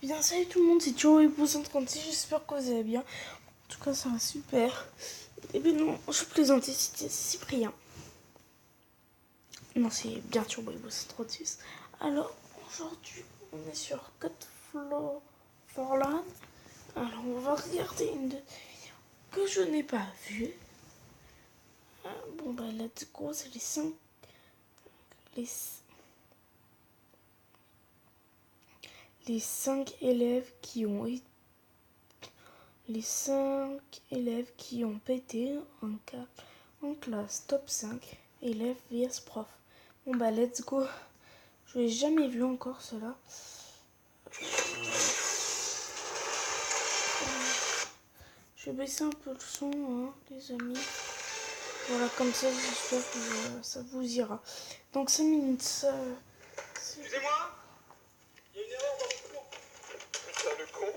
Eh bien, salut tout le monde, c'est Joey pour 136, j'espère que vous allez bien. En tout cas, ça va super. Eh bien non, je plaisantais, c'était Cyprien. Non, c'est bien sûr Weibo 136. Alors, aujourd'hui, on est sur Forlan. Alors, on va regarder une de que je n'ai pas vue. Bon, bah, let's go, c'est les 5... Les 5 élèves qui ont été... Les 5 élèves qui ont pété un cap en classe top 5 élèves vs prof. Bon bah let's go. Je l'ai jamais vu encore cela. Je vais baisser un peu le son, hein, les amis. Voilà, comme ça j'espère que ça vous ira. Donc 5 minutes, ça... Excusez-moi, il y a une erreur dans le cours. Putain le con.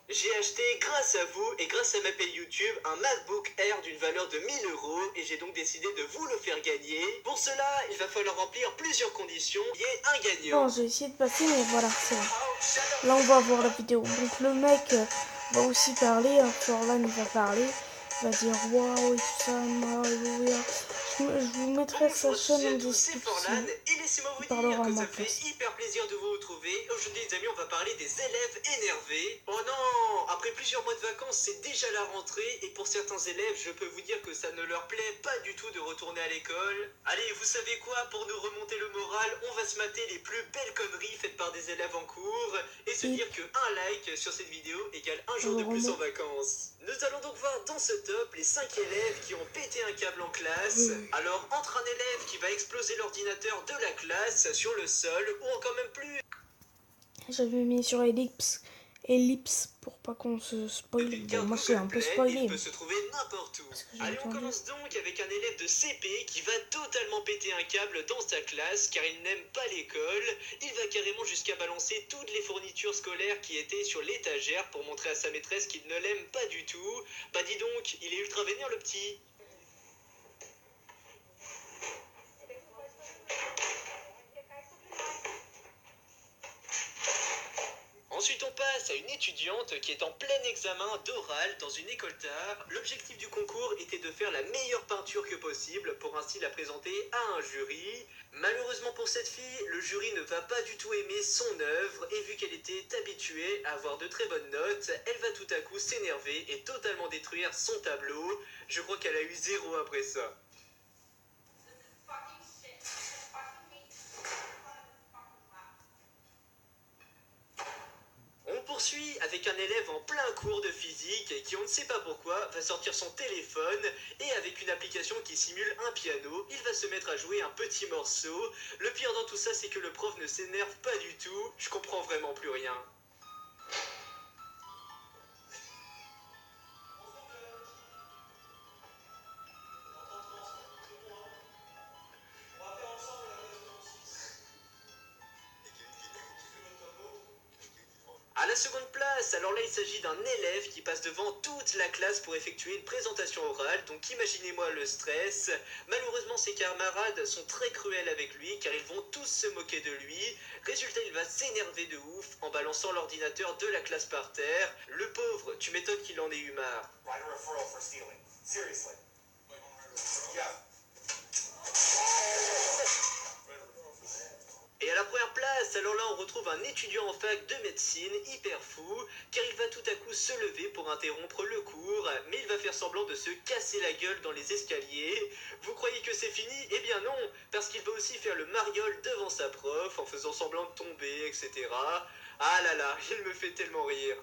J'ai acheté, grâce à vous et grâce à ma paie YouTube, un MacBook Air d'une valeur de 1000 € et j'ai donc décidé de vous le faire gagner. Pour cela, il va falloir remplir plusieurs conditions. Il y a un gagnant. Bon, j'ai essayé de passer, mais voilà, c'est bon. Là, on va voir la vidéo. Donc, le mec va aussi parler. Hein, Forlan, il va parler. Il va dire waouh et tout ça. Alléluia. Je vous mettrai sa chaîne en description. Et laissez-moi vous parlera dire que à ma ça me fait place. hyper plaisir de vous retrouver. Aujourd'hui les amis, on va parler des élèves énervés. Oh non, après plusieurs mois de vacances, c'est déjà la rentrée et pour certains élèves, je peux vous dire que ça ne leur plaît pas du tout de retourner à l'école. Allez, vous savez quoi, pour nous remonter le moral, on va se mater les plus belles conneries faites par des élèves en cours et se dire que un like sur cette vidéo égale un jour de plus en vacances. Nous allons donc voir dans ce top les 5 élèves qui ont pété un câble en classe. Alors, entre un élève qui va exploser l'ordinateur de la classe sur le sol, ou encore même plus... J'avais mis sur ellipse pour pas qu'on se spoil. Bon, moi c'est un peu spoilé. Il peut se trouver n'importe où. Allez, on commence donc avec un élève de CP qui va totalement péter un câble dans sa classe car il n'aime pas l'école. Il va carrément jusqu'à balancer toutes les fournitures scolaires qui étaient sur l'étagère pour montrer à sa maîtresse qu'il ne l'aime pas du tout. Bah dis donc, il est ultra vénère le petit. Ensuite, on passe à une étudiante qui est en plein examen d'oral dans une école d'art. L'objectif du concours était de faire la meilleure peinture que possible pour ainsi la présenter à un jury. Malheureusement pour cette fille, le jury ne va pas du tout aimer son œuvre et vu qu'elle était habituée à avoir de très bonnes notes, elle va tout à coup s'énerver et totalement détruire son tableau. Je crois qu'elle a eu 0 après ça. On poursuit avec un élève en plein cours de physique qui, on ne sait pas pourquoi, va sortir son téléphone et avec une application qui simule un piano, il va se mettre à jouer un petit morceau. Le pire dans tout ça, c'est que le prof ne s'énerve pas du tout. Je comprends vraiment plus rien. À la seconde place, alors là il s'agit d'un élève qui passe devant toute la classe pour effectuer une présentation orale, donc imaginez-moi le stress. Malheureusement ses camarades sont très cruels avec lui car ils vont tous se moquer de lui. Résultat, il va s'énerver de ouf en balançant l'ordinateur de la classe par terre. Le pauvre, tu m'étonnes qu'il en ait eu marre. Et à la première place, alors là on retrouve un étudiant en fac de médecine hyper fou, car il va tout à coup se lever pour interrompre le cours, mais il va faire semblant de se casser la gueule dans les escaliers. Vous croyez que c'est fini? Eh bien non, parce qu'il va aussi faire le mariole devant sa prof, en faisant semblant de tomber, etc. Ah là là, il me fait tellement rire.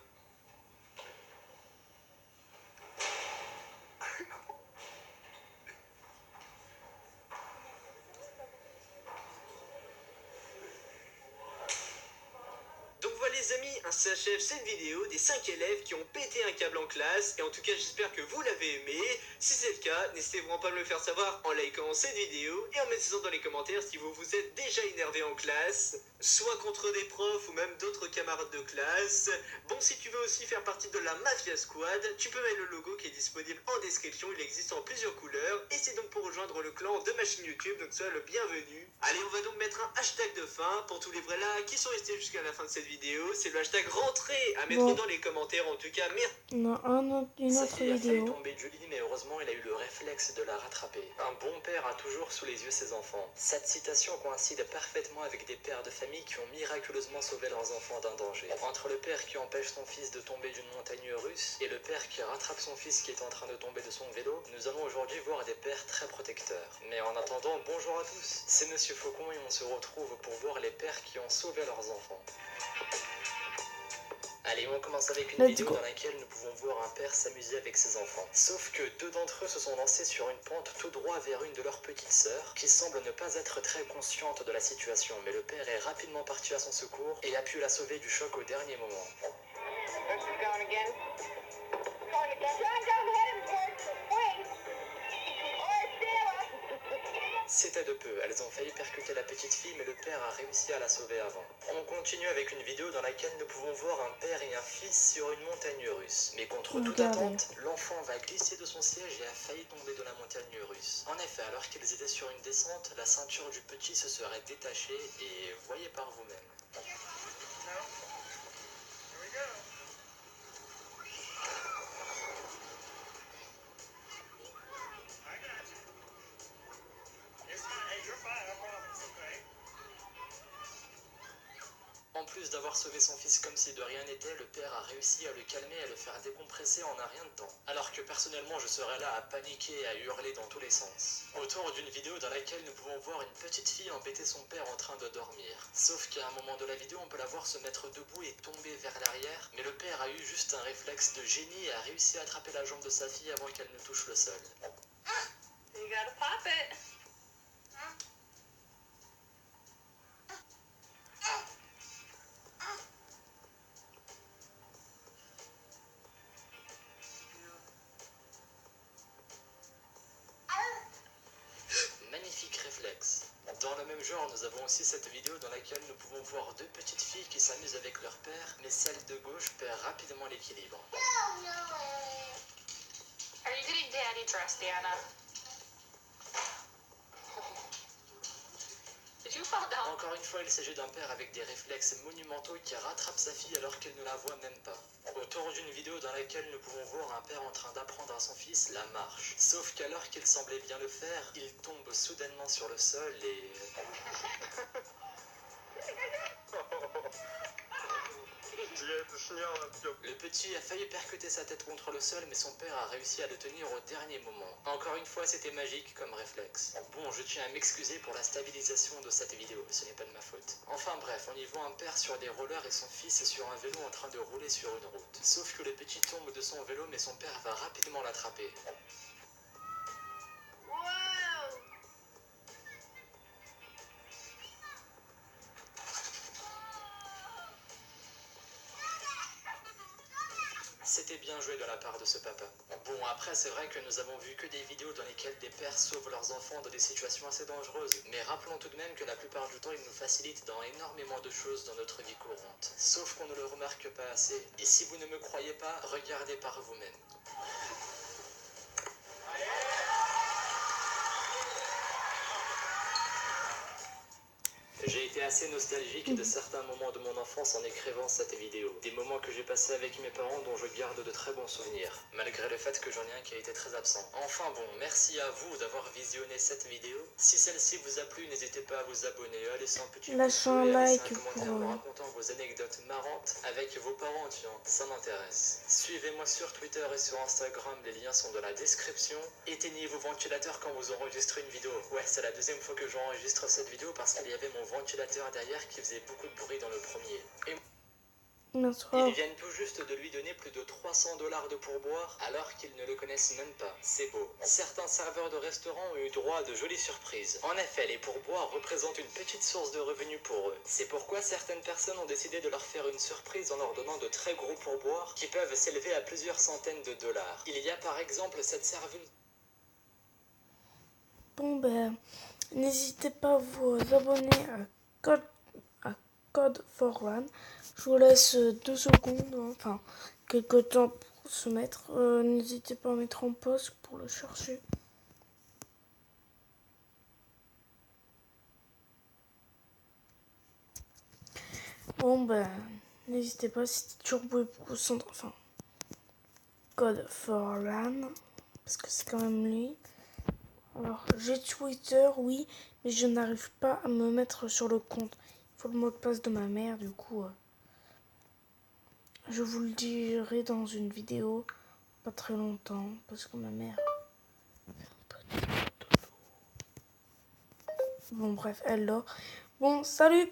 Donc voilà les amis, ainsi s'achève cette vidéo des 5 élèves qui ont pété un câble en classe. Et en tout cas j'espère que vous l'avez aimé. Si c'est le cas, n'hésitez vraiment pas à me le faire savoir en likant cette vidéo et en mettant dans les commentaires si vous vous êtes déjà énervé en classe, soit contre des profs ou même d'autres camarades de classe. Bon, si tu veux aussi faire partie de la Mafia Squad, tu peux mettre le logo qui est disponible en description, il existe en plusieurs couleurs. Et c'est donc pour aujourd'hui. rejoindre le clan de ma chaîne YouTube, donc sois le bienvenu. Allez, on va donc mettre un hashtag de fin pour tous les vrais là qui sont restés jusqu'à la fin de cette vidéo. C'est le hashtag rentrée à mettre dans les commentaires. En tout cas, merci. On a une autre Safi a failli vidéo. tomber de Julie, mais heureusement, il a eu le réflexe de la rattraper. Un bon père a toujours sous les yeux ses enfants. Cette citation coïncide parfaitement avec des pères de famille qui ont miraculeusement sauvé leurs enfants d'un danger. Entre le père qui empêche son fils de tomber d'une montagne russe et le père qui rattrape son fils qui est en train de tomber de son vélo, nous allons aujourd'hui voir des pères très protecteurs. Mais en attendant, bonjour à tous, c'est Monsieur Faucon et on se retrouve pour voir les pères qui ont sauvé leurs enfants. Allez, on commence avec une vidéo dans laquelle nous pouvons voir un père s'amuser avec ses enfants. Sauf que deux d'entre eux se sont lancés sur une pente tout droit vers une de leurs petites sœurs, qui semble ne pas être très consciente de la situation, mais le père est rapidement parti à son secours et a pu la sauver du choc au dernier moment. C'était de peu, elles ont failli percuter la petite fille, mais le père a réussi à la sauver avant. On continue avec une vidéo dans laquelle nous pouvons voir un père et un fils sur une montagne russe. Mais contre toute attente, l'enfant va glisser de son siège et a failli tomber de la montagne russe. En effet, alors qu'ils étaient sur une descente, la ceinture du petit se serait détachée et voyez par vous-même. En plus d'avoir sauvé son fils comme si de rien n'était, le père a réussi à le calmer et à le faire décompresser en un rien de temps. Alors que personnellement je serais là à paniquer et à hurler dans tous les sens. Autour d'une vidéo dans laquelle nous pouvons voir une petite fille embêter son père en train de dormir. Sauf qu'à un moment de la vidéo on peut la voir se mettre debout et tomber vers l'arrière, mais le père a eu juste un réflexe de génie et a réussi à attraper la jambe de sa fille avant qu'elle ne touche le sol. You gotta pop it. Magnifique réflexe. Dans le même genre, nous avons aussi cette vidéo dans laquelle nous pouvons voir deux petites filles qui s'amusent avec leur père, mais celle de gauche perd rapidement l'équilibre. Are you getting daddy dressed, Diana? Did you fall down? Encore une fois, il s'agit d'un père avec des réflexes monumentaux qui rattrape sa fille alors qu'elle ne la voit même pas. Autour d'une vidéo dans laquelle nous pouvons voir un père en train d'apprendre à son fils la marche. Sauf qu'alors qu'il semblait bien le faire, il tombe soudainement sur le sol et... Le petit a failli percuter sa tête contre le sol, mais son père a réussi à le tenir au dernier moment. Encore une fois, c'était magique comme réflexe. Bon, je tiens à m'excuser pour la stabilisation de cette vidéo, ce n'est pas de ma faute. Enfin bref, on y voit un père sur des rollers et son fils sur un vélo en train de rouler sur une route. Sauf que le petit tombe de son vélo, mais son père va rapidement l'attraper. C'était bien joué de la part de ce papa. Bon, après, c'est vrai que nous avons vu que des vidéos dans lesquelles des pères sauvent leurs enfants dans des situations assez dangereuses. Mais rappelons tout de même que la plupart du temps, ils nous facilitent dans énormément de choses dans notre vie courante. Sauf qu'on ne le remarque pas assez. Et si vous ne me croyez pas, regardez par vous-même. J'ai été assez nostalgique de certains moments de mon enfance en écrivant cette vidéo. Des moments que j'ai passés avec mes parents dont je garde de très bons souvenirs, malgré le fait que j'en ai un qui a été très absent. Enfin bon, merci à vous d'avoir visionné cette vidéo. Si celle-ci vous a plu, n'hésitez pas à vous abonner, à laisser un petit pouce bleu et à laisser un commentaire en racontant vos anecdotes marrantes avec vos parents, tiens, ça m'intéresse. Suivez-moi sur Twitter et sur Instagram, les liens sont dans la description. Éteignez vos ventilateurs quand vous enregistrez une vidéo. Ouais, c'est la deuxième fois que j'enregistre cette vidéo parce qu'il y avait mon ventilateur derrière qui faisait beaucoup de bruit dans le premier. Et ils viennent tout juste de lui donner plus de 300 $ de pourboire alors qu'ils ne le connaissent même pas. C'est beau. Certains serveurs de restaurants ont eu droit à de jolies surprises. En effet, les pourboires représentent une petite source de revenus pour eux. C'est pourquoi certaines personnes ont décidé de leur faire une surprise en leur donnant de très gros pourboires qui peuvent s'élever à plusieurs centaines de dollars. Il y a par exemple cette serveuse... Bon ben, n'hésitez pas à vous abonner à Code for One. Je vous laisse 2 secondes, enfin quelques temps pour se mettre. N'hésitez pas à mettre en pause pour le chercher. Bon ben, n'hésitez pas si Turbo est enfin God for Lan, parce que c'est quand même lui. Alors j'ai Twitter, oui, mais je n'arrive pas à me mettre sur le compte. Il faut le mot de passe de ma mère, du coup. Je vous le dirai dans une vidéo, pas très longtemps, parce que ma mère fait un peu de dodo. Bon bref, elle dort. Bon, salut!